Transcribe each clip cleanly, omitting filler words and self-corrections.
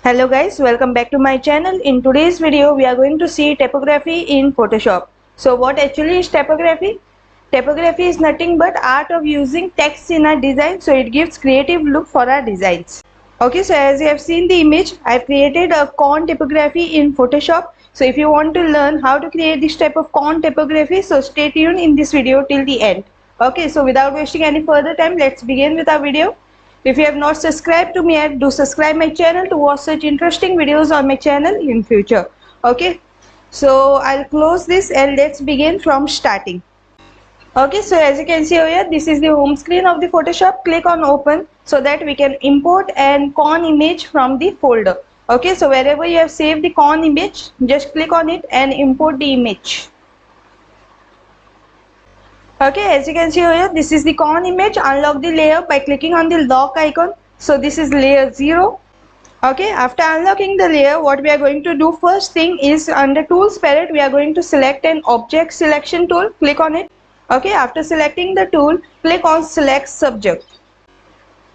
Hello guys, welcome back to my channel. In today's video we are going to see typography in Photoshop. So what actually is typography? Typography is nothing but art of using text in our design, so it gives creative look for our designs. Okay, so as you have seen the image, I've created a corn typography in Photoshop. So if you want to learn how to create this type of corn typography, so stay tuned in this video till the end. Okay, so without wasting any further time, let's begin with our video. If you have not subscribed to me yet, do subscribe my channel to watch such interesting videos on my channel in future. Okay, so I'll close this and let's begin from starting. Okay, so as you can see over here, this is the home screen of the Photoshop. Click on open so that we can import an corn image from the folder. Okay, so wherever you have saved the corn image, just click on it and import the image. Okay, as you can see here, this is the corn image. Unlock the layer by clicking on the lock icon. So this is layer 0. Okay, after unlocking the layer, what we are going to do first thing is under tools palette, we are going to select an object selection tool. Click on it. Okay, after selecting the tool, click on select subject.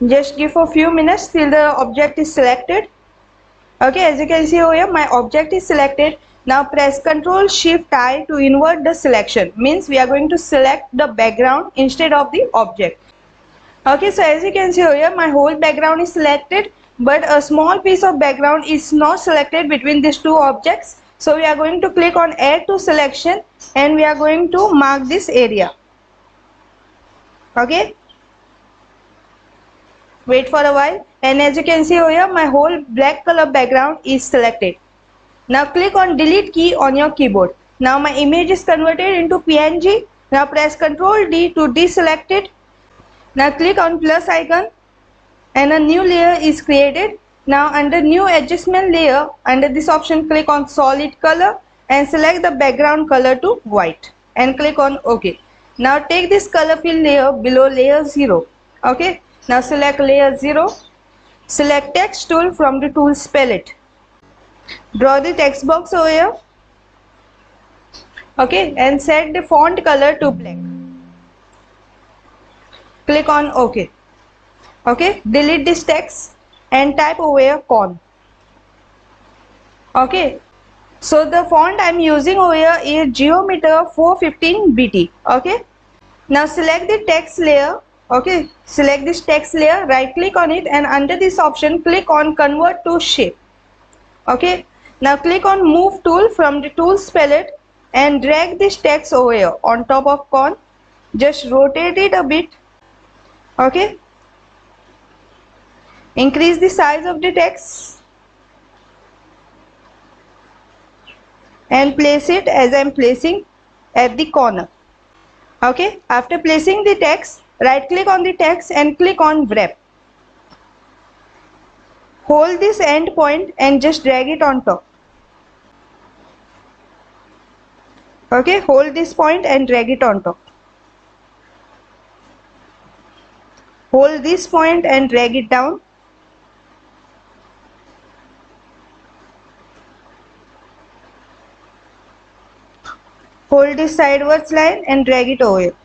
Just give for a few minutes till the object is selected. Okay, as you can see over here, my object is selected. Now press Ctrl Shift I to invert the selection. Means we are going to select the background instead of the object. Okay, so as you can see over here, my whole background is selected, but a small piece of background is not selected between these two objects. So we are going to click on Add to Selection and we are going to mark this area. Okay. Wait for a while, and as you can see over here, my whole black color background is selected. Now click on Delete key on your keyboard. Now my image is converted into PNG. Now press Ctrl D to deselect it. Now click on plus icon and a new layer is created. Now under new adjustment layer, under this option, click on solid color and select the background color to white and click on OK. Now take this color fill layer below layer 0. Okay. Now select layer 0. Select text tool from the tools palette. Draw the text box over here. Okay, and set the font color to black. Click on OK. Okay, delete this text and type over here corn. Okay, so the font I am using over here is Geometer 415 BT. Okay, now select the text layer. Okay, select this text layer, right click on it, and under this option click on Convert to Shape. Okay, now click on Move tool from the tools palette and drag this text over here on top of corn. Just rotate it a bit. Okay, increase the size of the text and place it as I am placing at the corner. Okay, after placing the text, right click on the text and click on Wrap. Hold this end point and just drag it on top. Okay, hold this point and drag it on top. Hold this point and drag it down. Hold this sideways line and drag it over here.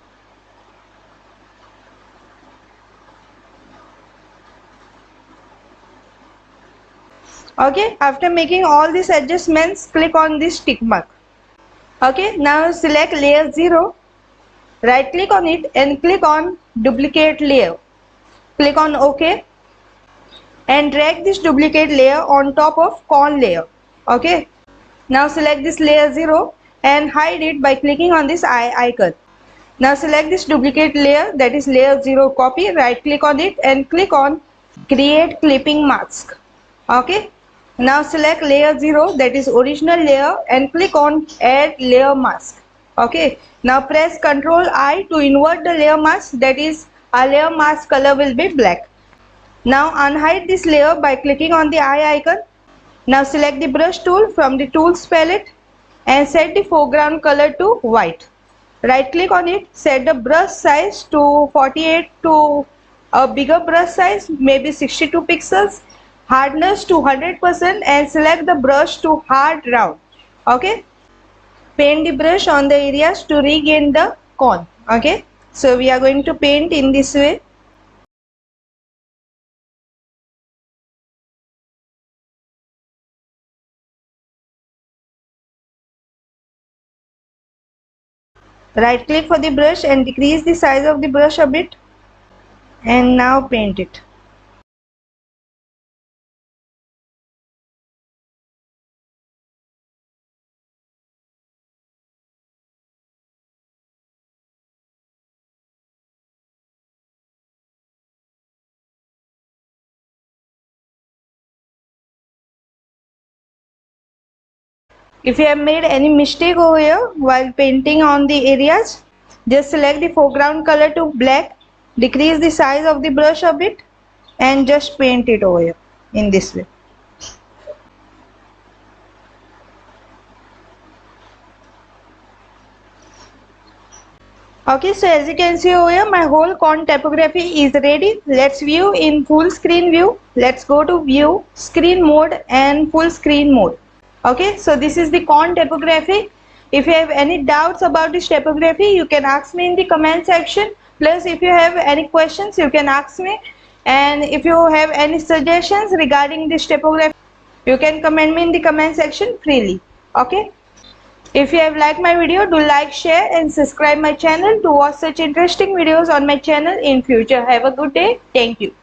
Okay, after making all these adjustments, click on this tick mark. Okay, now select layer 0, right click on it and click on duplicate layer. Click on OK and drag this duplicate layer on top of corn layer. Okay, now select this layer 0 and hide it by clicking on this eye icon. Now select this duplicate layer, that is layer 0 copy, right click on it and click on Create Clipping Mask. Okay, now select layer 0, that is original layer, and click on Add Layer Mask. Okay, now press Ctrl I to invert the layer mask, that is our layer mask color will be black. Now unhide this layer by clicking on the eye icon. Now select the brush tool from the tools palette and set the foreground color to white. Right click on it, set the brush size to 48 to a bigger brush size, maybe 62 pixels. Hardness to 100% and select the brush to hard round. Okay, paint the brush on the areas to regain the corn. Okay, so we are going to paint in this way. Right click for the brush and decrease the size of the brush a bit, and now paint it. If you have made any mistake over here while painting on the areas, just select the foreground color to black, decrease the size of the brush a bit, and just paint it over here in this way. Okay, so as you can see over here, my whole corn typography is ready. Let's view in full screen view. Let's go to view, screen mode and full screen mode. Okay, so this is the corn typography. If you have any doubts about this typography, you can ask me in the comment section. Plus, if you have any questions, you can ask me. And if you have any suggestions regarding this typography, you can comment me in the comment section freely. Okay. If you have liked my video, do like, share and subscribe my channel to watch such interesting videos on my channel in future. Have a good day. Thank you.